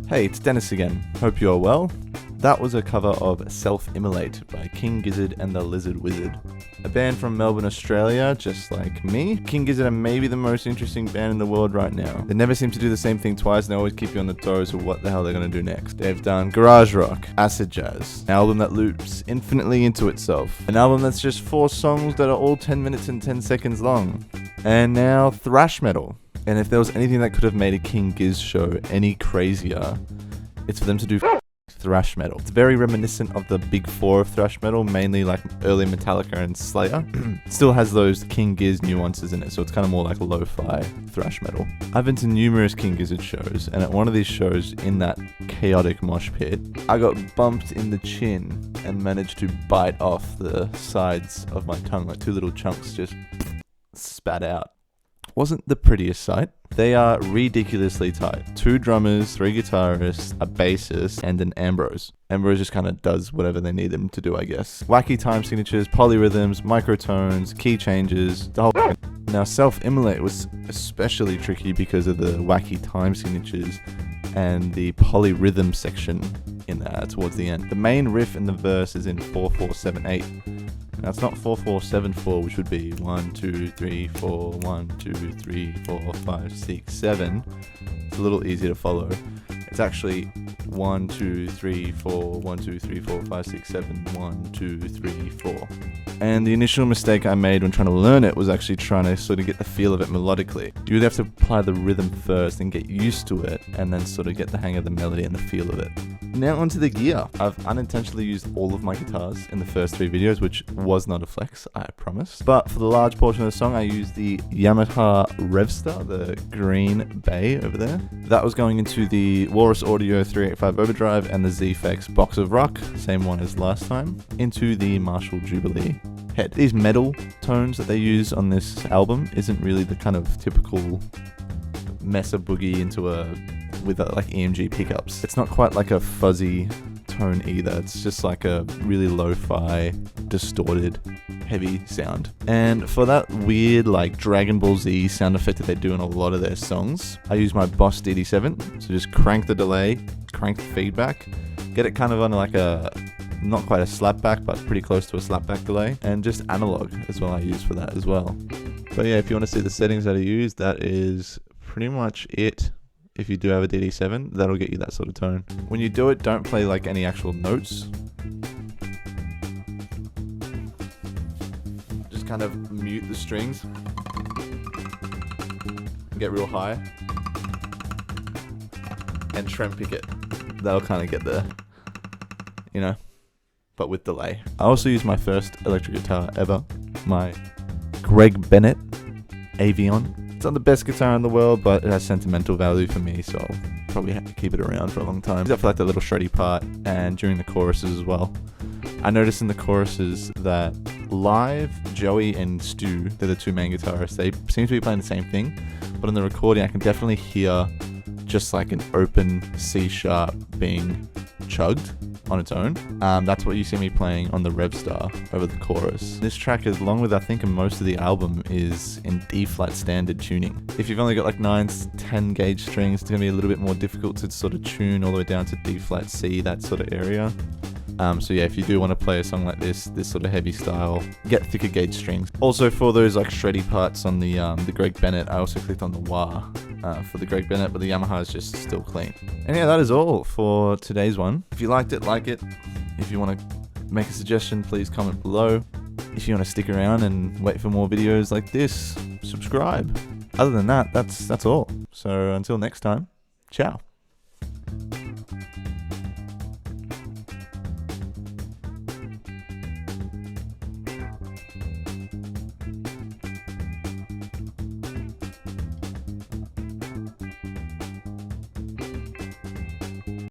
Hey, it's Dennis again. Hope you are well. That was a cover of Self-Immolate by King Gizzard and the Lizard Wizard. A band from Melbourne, Australia, just like me. King Gizzard are maybe the most interesting band in the world right now. They never seem to do the same thing twice and they always keep you on the toes of what the hell they're going to do next. They've done garage rock, acid jazz, an album that loops infinitely into itself, an album that's just 4 songs that are all 10 minutes and 10 seconds long, and now thrash metal. And if there was anything that could have made a King Giz show any crazier, it's for them to do thrash metal. It's very reminiscent of the big 4 of thrash metal, mainly like early Metallica and Slayer. Still has those King Giz nuances in it, so it's kind of more like lo-fi thrash metal. I've been to numerous King Gizzard shows, and at one of these shows in that chaotic mosh pit, I got bumped in the chin and managed to bite off the sides of my tongue, like 2 little chunks just spat out. Wasn't the prettiest sight. They are ridiculously tight. 2 drummers, 3 guitarists, a bassist, and an Ambrose. Ambrose just kind of does whatever they need him to do, I guess. Wacky time signatures, polyrhythms, microtones, key changes, the whole. Now, Self-Immolate was especially tricky because of the wacky time signatures and the polyrhythm section in there towards the end. The main riff in the verse is in 4/4/7/8. Now it's not 4/4/7/4, which would be 1 2 3 4 1 2 3 4 5 6 7. It's a little easier to follow. It's actually 1 2 3 4 1 2 3 4 5 6 7 1 2 3 4. And the initial mistake I made when trying to learn it was actually trying to sort of get the feel of it melodically. You would have to apply the rhythm first and get used to it, and then sort of get the hang of the melody and the feel of it. Now onto the gear. I've unintentionally used all of my guitars in the first 3 videos, which was not a flex, I promise. But for the large portion of the song, I used the Yamaha Revstar, the green bay over there. That was going into the Walrus Audio 385 Overdrive and the ZFX Box of Rock, same one as last time, into the Marshall Jubilee head. These metal tones that they use on this album isn't really the kind of typical Mesa boogie into with like EMG pickups. It's not quite like a fuzzy tone either. It's just like a really lo-fi, distorted, heavy sound. And for that weird like Dragon Ball Z sound effect that they do in a lot of their songs, I use my Boss DD7. So just crank the delay, crank the feedback, get it kind of on like a, not quite a slapback, but pretty close to a slapback delay, and just analog as well I use for that as well. But yeah, if you want to see the settings that I use, that is pretty much it. If you do have a DD7, that'll get you that sort of tone. When you do it, don't play like any actual notes. Just kind of mute the strings. Get real high. And trem pick it. That'll kind of get there. You know? But with delay. I also used my first electric guitar ever. My Greg Bennett Avion. It's not the best guitar in the world, but it has sentimental value for me, so I'll probably have to keep it around for a long time. Except for like the little shreddy part and during the choruses as well. I noticed in the choruses that live, Joey and Stu, they're the 2 main guitarists, they seem to be playing the same thing, but in the recording I can definitely hear just like an open C sharp being chugged on its own. That's what you see me playing on the Revstar over the chorus. This track, as long with I think most of the album, is in D flat standard tuning. If you've only got like 9-10 gauge strings, it's going to be a little bit more difficult to sort of tune all the way down to D flat C, that sort of area. So yeah, if you do want to play a song like this sort of heavy style, get thicker gauge strings. Also for those like shreddy parts on the Greg Bennett, I also clicked on the wah for the Greg Bennett, but the Yamaha is just still clean. And yeah, that is all for today's one. If you liked it, like it. If you want to make a suggestion, please comment below. If you want to stick around and wait for more videos like this, subscribe. Other than that, that's all. So until next time, ciao.